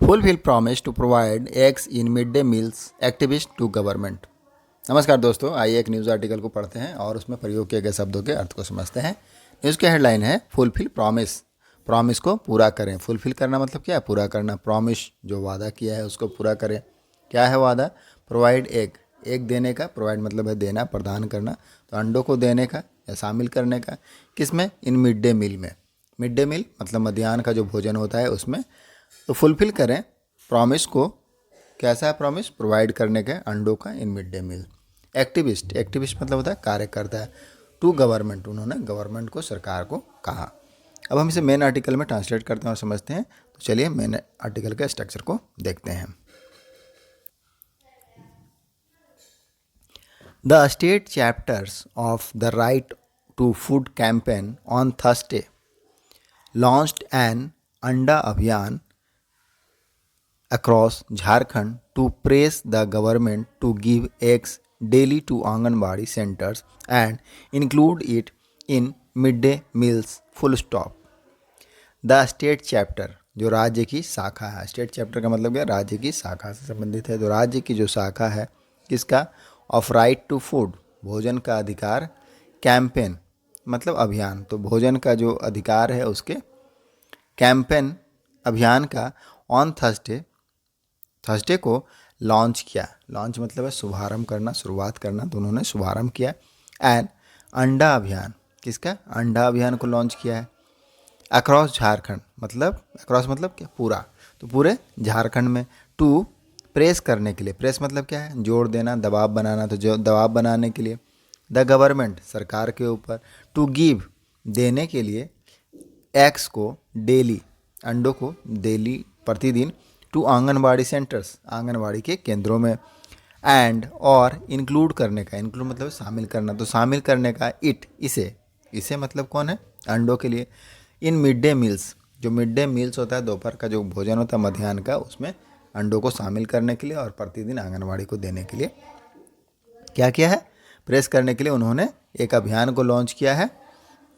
Fulfil promise to provide eggs in mid day meals activist to government. नमस्कार दोस्तों, आइए एक न्यूज़ आर्टिकल को पढ़ते हैं और उसमें प्रयोग किए गए शब्दों के अर्थ को समझते हैं। न्यूज़ की हेडलाइन है फुलफिल प्रॉमिस। प्रॉमिस को पूरा करें। फुलफिल करना मतलब क्या है? पूरा करना। प्रॉमिस जो वादा किया है उसको पूरा करें। क्या है वादा? प्रोवाइड एग, एग देने का। प्रोवाइड मतलब है देना, प्रदान करना। तो अंडों को देने का या शामिल करने का। किसमें? इन मिड डे मील में। मिड डे मील मतलब मध्याह्न का जो भोजन होता है उसमें। तो फुलफिल करें प्रॉमिस को। कैसा है प्रॉमिस? प्रोवाइड करने के अंडों का in mid day meal. Activist, activist मतलब होता है कार्यकर्ता है। टू गवर्नमेंट, उन्होंने गवर्नमेंट को, सरकार को कहा। अब हम इसे मेन आर्टिकल में ट्रांसलेट करते हैं और समझते हैं। तो चलिए मेन आर्टिकल के स्ट्रक्चर को देखते हैं। The state chapters of the right to food campaign on Thursday launched an Anda Abhiyan across Jharkhand to press the government to give eggs daily to Anganwadi centers and include it in midday meals full stop. The state chapter, जो राज्य की शाखा है। State chapter का मतलब क्या? राज्य की शाखा से संबंधित है। तो राज्य की जो शाखा है किसका? ऑफ राइट टू फूड, भोजन का अधिकार। कैंपेन मतलब अभियान, तो भोजन का जो अधिकार है उसके कैंपेन, अभियान का। ऑन थर्सडे, थर्सडे को लॉन्च किया। लॉन्च मतलब है शुभारंभ करना, शुरुआत करना। तो उन्होंने शुभारंभ किया। एंड अंडा अभियान, किसका? अंडा अभियान को लॉन्च किया है। अक्रॉस झारखंड मतलब, अक्रॉस मतलब क्या? पूरा। तो पूरे झारखंड में। टू प्रेस करने के लिए, प्रेस मतलब क्या है? जोर देना, दबाव बनाना। तो जो दबाव बनाने के लिए। द गवर्नमेंट, सरकार के ऊपर। टू गिव, देने के लिए। एग्स को, डेली, अंडों को डेली, प्रतिदिन। टू आंगनबाड़ी सेंटर्स, आंगनबाड़ी के केंद्रों में। एंड और इंक्लूड करने का, इंक्लूड मतलब शामिल करना। तो शामिल करने का इट, इसे। इसे मतलब कौन है? अंडों के लिए। इन मिड डे मील्स, जो मिड डे मील्स होता है दोपहर का जो भोजन होता है मध्याह्न का, उसमें अंडों को शामिल करने के लिए और प्रतिदिन आंगनबाड़ी को देने के लिए क्या किया है? प्रेस करने के लिए उन्होंने एक अभियान को लॉन्च किया है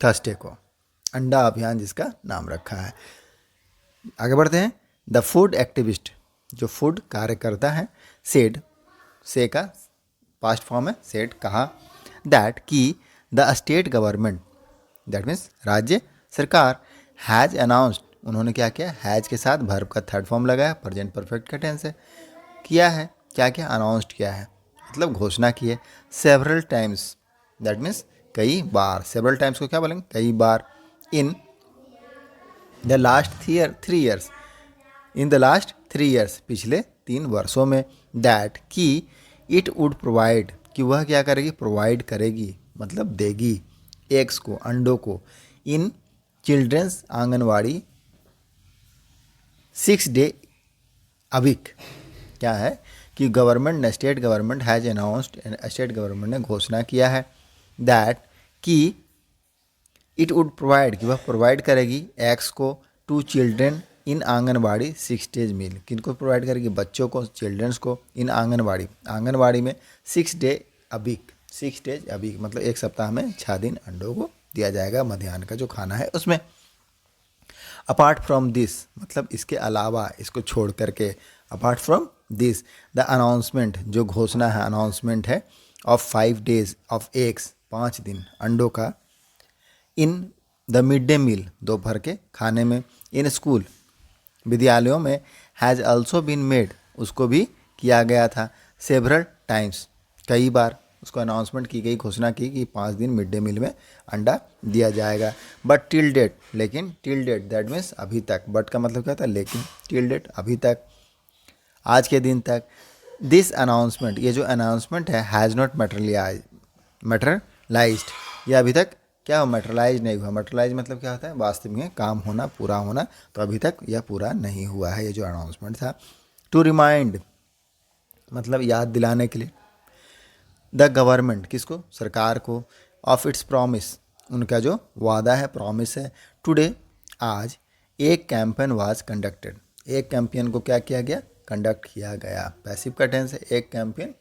थर्सडे को। अंडा अभियान जिसका नाम रखा है। आगे बढ़ते हैं। द फूड एक्टिविस्ट, जो फूड कार्यकर्ता है। सेड, से का पास्ट फॉर्म है सेड, कहा। दैट कि the state government, that means राज्य सरकार। हैज़ अनाउंस्ड, उन्होंने क्या किया? हैज़ के साथ वर्ब का थर्ड फॉर्म लगाया, प्रेजेंट परफेक्ट का टेंस है। किया है, क्या किया? अनाउंस्ड किया है मतलब घोषणा की है। सेवरल टाइम्स, दैट मीन्स कई बार। सेवरल टाइम्स को क्या बोलेंगे? कई बार। In the last 3 years, in the last 3 years, पिछले 3 वर्षों में। दैट कि इट वुड प्रोवाइड, कि वह क्या करेगी? प्रोवाइड करेगी मतलब देगी। एग्स को, अंडों को। In childrens, anganwadi. 6 day a week. क्या है कि गवर्नमेंट ने, state government has announced, state government ने घोषणा किया है। दैट कि इट वुड प्रोवाइड, कि वह प्रोवाइड करेगी एग्स को। To children in anganwadi 6 days meal, किनको प्रोवाइड करेगी? बच्चों को, चिल्ड्रंस को। इन आंगनबाड़ी, आंगनबाड़ी में 6 day a week, 6 days a week मतलब एक सप्ताह में 6 दिन अंडों को दिया जाएगा मध्याह्न का जो खाना है उसमें। अपार्ट फ्रॉम दिस मतलब इसके अलावा, इसको छोड़ करके। Apart from this, the announcement, जो घोषणा है, अनाउंसमेंट है। ऑफ 5 days ऑफ एग्स, 5 दिन अंडों का। In the mid day meal, दोपहर के खाने में। इन स्कूल, विद्यालयों में। हैज़ ऑल्सो बीन मेड, उसको भी किया गया था। सेवरल टाइम्स, कई बार उसको अनाउंसमेंट की गई, घोषणा की कि 5 दिन मिड डे मील में अंडा दिया जाएगा। बट टिल डेट, लेकिन टिल डेट दैट मीन्स अभी तक। बट का मतलब क्या था? लेकिन। टिल डेट अभी तक, आज के दिन तक। दिस अनाउंसमेंट, ये जो अनाउंसमेंट है, हैज़ नॉट मटेरियलाइज्ड, ये अभी तक क्या हो? मटेरियलाइज नहीं हुआ। मटेरियलाइज मतलब क्या होता है? वास्तव में काम होना, पूरा होना। तो अभी तक यह पूरा नहीं हुआ है ये जो अनाउंसमेंट था। टू रिमाइंड मतलब याद दिलाने के लिए। द गवर्नमेंट, किसको? सरकार को। ऑफ इट्स प्रॉमिस, उनका जो वादा है, प्रॉमिस है। टुडे, आज। एक कैंपेन वाज कंडक्टेड, एक कैंपेन को क्या किया गया? कंडक्ट किया गया। पैसिव का टेंस है। एक कैंपेन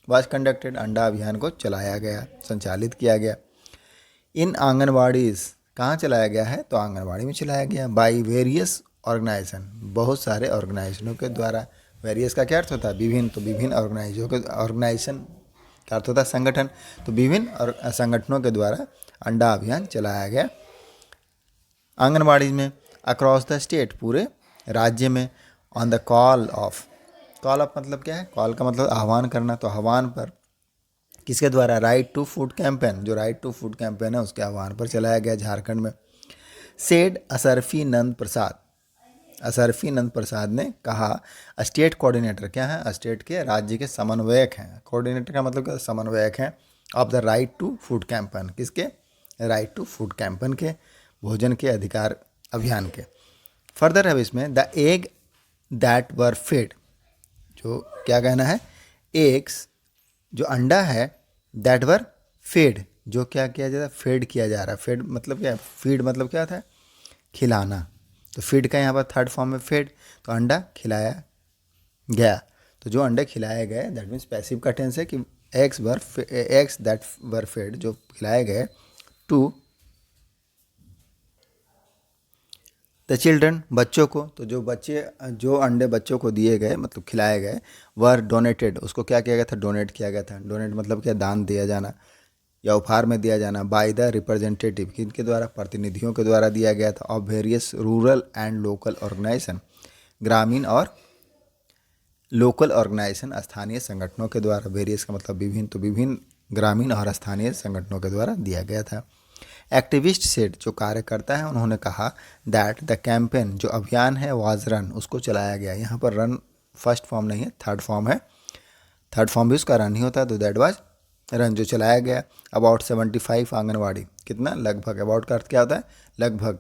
वाज कंडक्टेड, अंडा अभियान को चलाया गया, संचालित किया गया। इन आंगनवाड़ीज, कहाँ चलाया गया है? तो आंगनवाड़ी में चलाया गया। बाई वेरियस ऑर्गेनाइजेशन, बहुत सारे ऑर्गेनाइजेशनों के द्वारा। वेरियस का क्या अर्थ होता है? विभिन्न। तो विभिन्न ऑर्गेनाइजेशन का अर्थ होता है संगठन। तो विभिन्न संगठनों के द्वारा अंडा अभियान चलाया गया आंगनबाड़ी में अक्रॉस द स्टेट, पूरे राज्य में। ऑन द कॉल ऑफ मतलब क्या है? कॉल का मतलब आह्वान करना। तो आह्वान पर किसके द्वारा? राइट टू फूड कैंपेन, जो राइट टू फूड कैंपेन है उसके आह्वान पर चलाया गया झारखंड में। सेड असरफी नंद प्रसाद, असरफी नंद प्रसाद ने कहा, स्टेट कोऑर्डिनेटर क्या है? स्टेट के, राज्य के समन्वयक हैं। कोऑर्डिनेटर का मतलब क्या? समन्वयक हैं of the right to food campaign. किसके? राइट टू फूड कैंपेन के, भोजन के अधिकार अभियान के। फर्दर है इसमें the egg that were fed, जो क्या कहना है? एग्स, जो अंडा है, दैट वर फेड, जो क्या किया जाता है? फेड किया जा रहा है। फेड मतलब क्या है? फीड मतलब क्या था? खिलाना। तो फीड का यहाँ पर थर्ड फॉर्म में फेड, तो अंडा खिलाया गया। तो जो अंडे खिलाए गए, दैट मीन्स पैसिव का टेंस है कि एग्स दैट वर फेड, जो खिलाए गए टू द चिल्ड्रन, बच्चों को। तो जो अंडे बच्चों को दिए गए, मतलब खिलाए गए, वर डोनेटेड, उसको क्या किया गया था? डोनेट किया गया था। डोनेट मतलब क्या? दान दिया जाना या उपहार में दिया जाना। बाय द रिप्रेजेंटेटिव, किनके द्वारा? प्रतिनिधियों के द्वारा दिया गया था। Of various rural and local organisation, ग्रामीण और लोकल ऑर्गेनाइजेशन, स्थानीय संगठनों के द्वारा। वेरियस का मतलब विभिन्न, तो विभिन्न ग्रामीण और स्थानीय संगठनों के द्वारा दिया गया था। एक्टिविस्ट सेड, जो कार्यकर्ता है, उन्होंने कहा दैट द कैंपेन, जो अभियान है, वाज रन, उसको चलाया गया। यहाँ पर रन फर्स्ट फॉर्म नहीं है, थर्ड फॉर्म है। थर्ड फॉर्म भी उसका रन ही होता है, तो दैट वाज रन, जो चलाया गया। अबाउट 75 आंगनवाड़ी, कितना? लगभग। अबाउट का अर्थ क्या होता है? लगभग।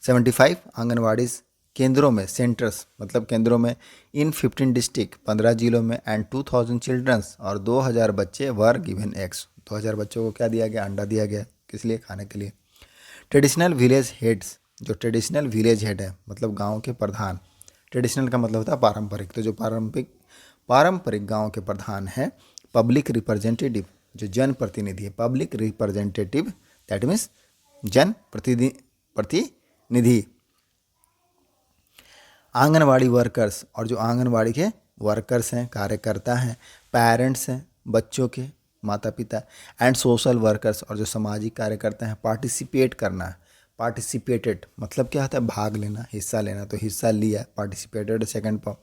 75 आंगनवाड़ी केंद्रों में, सेंटर्स मतलब केंद्रों में, इन 15 डिस्ट्रिक्ट, 15 जिलों में, एंड 2000 चिल्ड्रंस, और 2000 बच्चे, वर गिवन एग्स, 2000 बच्चों को क्या दिया गया? अंडा दिया गया। किस लिए? खाने के लिए। ट्रेडिशनल विलेज हेड्स, जो ट्रेडिशनल विलेज हेड है, मतलब गांव के प्रधान। ट्रेडिशनल का मतलब होता है पारंपरिक, तो जो पारंपरिक गांव के प्रधान हैं। पब्लिक रिप्रेजेंटेटिव, जो जन प्रतिनिधि है। पब्लिक रिप्रेजेंटेटिव दैट मीन्स जन प्रतिनिधि। आंगनवाड़ी वर्कर्स, और जो आंगनवाड़ी के वर्कर्स हैं, कार्यकर्ता हैं। पेरेंट्स हैं, बच्चों के माता पिता। एंड सोशल वर्कर्स, और जो सामाजिक कार्यकर्ता हैं। पार्टिसिपेट करना, पार्टिसिपेटेड मतलब क्या होता है? भाग लेना, हिस्सा लेना। तो हिस्सा लिया, participated second form.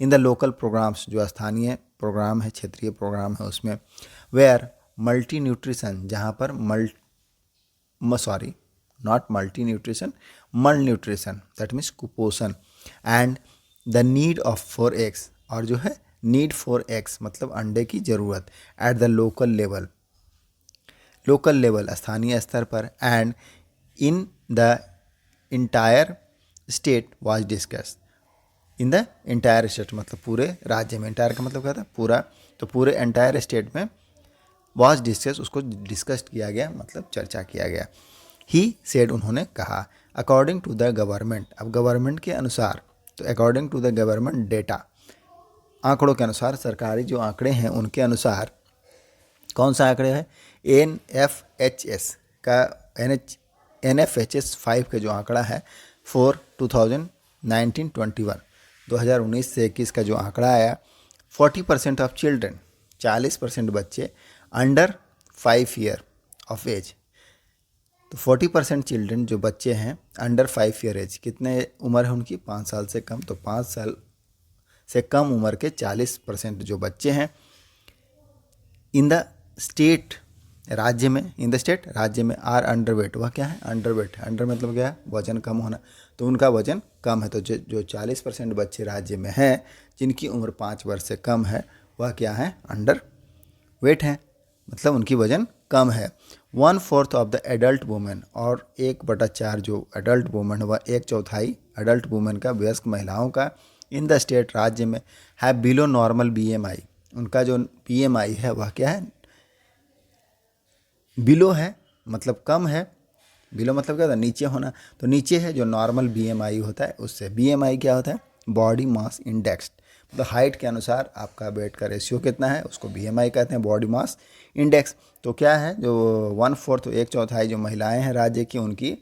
In the local programmes, जो स्थानीय प्रोग्राम है, क्षेत्रीय प्रोग्राम है उसमें। वेयर मल्टी न्यूट्रिशन, जहाँ पर नॉट मल्टी न्यूट्रिशन, मल न्यूट्रिशन दैट मीन्स कुपोषण। And the need of for eggs, और जो है नीड फॉर एग्स मतलब अंडे की ज़रूरत। एट द लोकल लेवल स्थानीय स्तर पर। And in the entire state was discuss, in the entire state मतलब पूरे राज्य में। इंटायर का मतलब क्या था? पूरा। तो पूरे एंटायर स्टेट में वाज डिस्कस, उसको डिस्कस किया गया, मतलब चर्चा किया गया। ही सेड, उन्होंने कहा। अकॉर्डिंग टू द गवर्नमेंट, अब गवर्नमेंट के अनुसार, तो according to the government data, आंकड़ों के अनुसार, सरकारी जो आंकड़े हैं उनके अनुसार। कौन सा आंकड़े है? NFHS का, NFHS 5 का जो आंकड़ा है फॉर 2019-21, 2019 से 21 का जो आंकड़ा आया। 40% ऑफ चिल्ड्रन, 40% बच्चे अंडर 5 ईयर ऑफ एज। तो 40% चिल्ड्रन जो बच्चे हैं अंडर 5 ईयर एज, कितने उम्र है उनकी? 5 साल से कम। तो 5 साल से कम उम्र के 40% जो बच्चे हैं इन द स्टेट, राज्य में, इन द स्टेट राज्य में, आर अंडर वेट, वह क्या है? Under weight. अंडर मतलब क्या है? वजन कम होना। तो उनका वजन कम है। तो जो 40% बच्चे राज्य में हैं जिनकी उम्र 5 वर्ष से कम है, वह क्या है? अंडर वेट है, मतलब उनकी वजन कम है। 1/4 ऑफ द एडल्ट वुमेन, और 1/4 जो एडल्ट वुमेन है, वह 1/4 एडल्ट वुमेन का, वयस्क महिलाओं का, इन द स्टेट राज्य में, है बिलो नॉर्मल BMI, उनका जो BMI है वह क्या है? बिलो है, मतलब कम है। बिलो मतलब क्या होता है? नीचे होना। तो नीचे है, जो नॉर्मल BMI होता है उससे। BMI क्या होता है? बॉडी मास इंडेक्स, मतलब हाइट के अनुसार आपका वेट का रेशियो कितना है, उसको BMI कहते हैं, बॉडी मास इंडेक्स। तो क्या है? जो 1/4, 1/4 जो महिलाएं हैं राज्य की, उनकी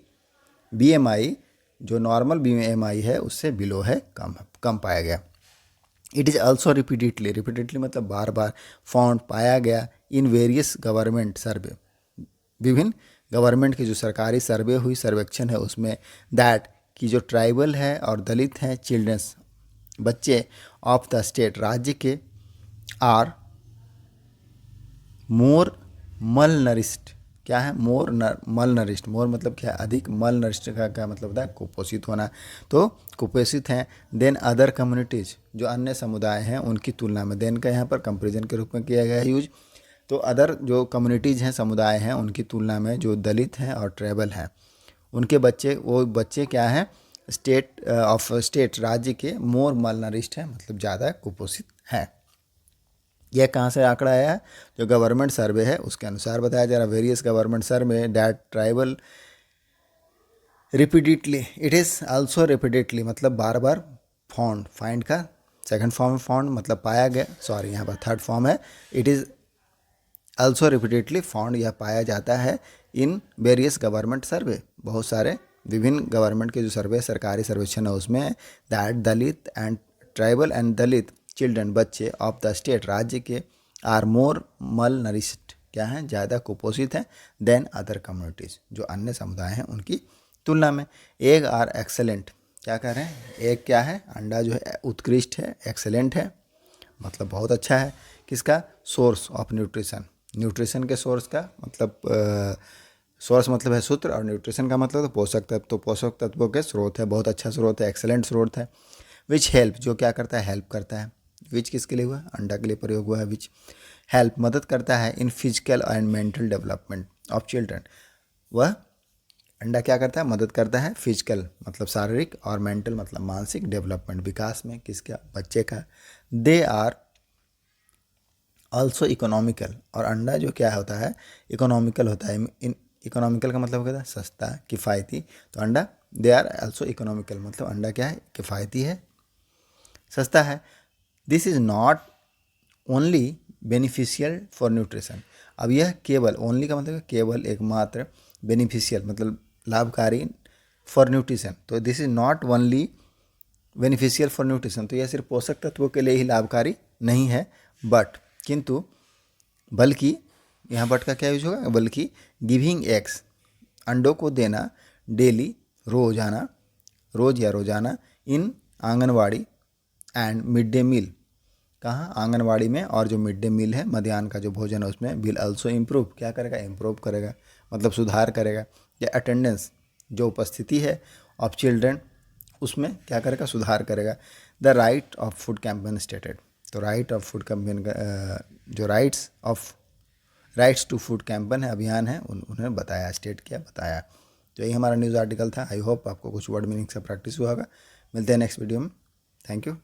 BMI जो नॉर्मल BMI है उससे बिलो है, कम पाया गया। इट इज़ ऑल्सो रिपीटेडली मतलब बार बार फाउंड पाया गया इन वेरियस गवर्नमेंट सर्वे, विभिन्न गवर्नमेंट की जो सरकारी सर्वे हुई, सर्वेक्षण है उसमें, दैट कि जो ट्राइबल है और दलित हैं चिल्ड्रंस बच्चे ऑफ द स्टेट राज्य के आर मोर मल नरिस्ट, क्या है मोर मल नरिस्ट, मोर मतलब क्या है अधिक, मल नरिस्ट का क्या मतलब होता है कुपोषित होना, तो कुपोषित हैं देन अदर कम्युनिटीज, जो अन्य समुदाय हैं उनकी तुलना में, देन का यहाँ पर कंपेरिजन के रूप में किया गया है यूज, तो अदर जो कम्युनिटीज़ हैं समुदाय हैं उनकी तुलना में जो दलित हैं और ट्राइबल हैं उनके बच्चे, वो बच्चे क्या हैं स्टेट राज्य के मोर मलनरिस्ट हैं, मतलब ज़्यादा कुपोषित हैं। यह कहाँ से आंकड़ा आया है, जो गवर्नमेंट सर्वे है उसके अनुसार बताया जा रहा है। Various government survey that tribal repeatedly, it is also repeatedly मतलब बार बार फाउंड, फाइंड का सेकंड फॉर्म फाउंड मतलब पाया गया, सॉरी यहाँ पर थर्ड फॉर्म है, it is also repeatedly found, यह पाया जाता है इन वेरियस गवर्नमेंट सर्वे, बहुत सारे विभिन्न गवर्नमेंट के जो सर्वे सरकारी सर्वेक्षण है उसमें, that Dalit and tribal and Dalit children बच्चे ऑफ द स्टेट राज्य के आर मोर मल नरिश्ड, क्या हैं ज़्यादा कुपोषित हैं, देन अदर कम्युनिटीज़, जो अन्य समुदाय हैं उनकी तुलना में। एग आर एक्सेलेंट, क्या कह रहे हैं, एग क्या है, अंडा जो है उत्कृष्ट है, एक्सेलेंट है मतलब बहुत अच्छा है, किसका, सोर्स ऑफ न्यूट्रिशन, न्यूट्रिशन के सोर्स का मतलब सोर्स मतलब है सूत्र, और न्यूट्रिशन का मतलब तो पोषक तत्व, तो पोषक तत्वों के स्रोत है, बहुत अच्छा स्रोत है, एक्सेलेंट स्रोत है। विच हेल्प, जो क्या करता है, हेल्प करता है, विच किसके लिए हुआ, अंडा के लिए प्रयोग हुआ है, विच हेल्प मदद करता है in physical and mental development of children, वह अंडा क्या करता है, मदद करता है फिजिकल मतलब शारीरिक और मेंटल मतलब मानसिक डेवलपमेंट, विकास में किसका, बच्चे का। दे आर ऑल्सो इकोनॉमिकल, और अंडा जो क्या होता है इकोनॉमिकल होता है, इन इकोनॉमिकल का मतलब होता है सस्ता, किफ़ायती, तो अंडा दे आर ऑल्सो इकोनॉमिकल मतलब अंडा क्या है, किफ़ायती है, सस्ता है। This is not only beneficial for nutrition, अब यह केवल, ओनली का मतलब केवल एकमात्र, बेनिफिशियल मतलब लाभकारी, फॉर न्यूट्रिशन, तो this is not only beneficial for nutrition, तो यह सिर्फ पोषक तत्वों के लिए ही लाभकारी नहीं है, बट किंतु बल्कि, यहाँ बट का क्या यूज होगा, बल्कि गिविंग एग्स, अंडों को देना, डेली रोजाना, रोज या रोजाना, in anganwadi and mid day meal, कहाँ, आंगनवाड़ी में, और जो मिड डे मील है मध्याह्न का जो भोजन है उसमें, विल आल्सो इम्प्रूव, क्या करेगा, इम्प्रूव करेगा मतलब सुधार करेगा, या अटेंडेंस जो उपस्थिति है ऑफ चिल्ड्रन उसमें क्या करेगा, सुधार करेगा। The right of food campaign stated, तो राइट ऑफ फूड कैंपेन का जो राइट्स टू फूड कैंपेन है, अभियान है, उन्होंने बताया, स्टेट किया, बताया। तो यही हमारा न्यूज़ आर्टिकल था। आई होप आपको कुछ वर्ड मीनिंग से प्रैक्टिस हुआ होगा। मिलते हैं नेक्स्ट वीडियो में। Thank you.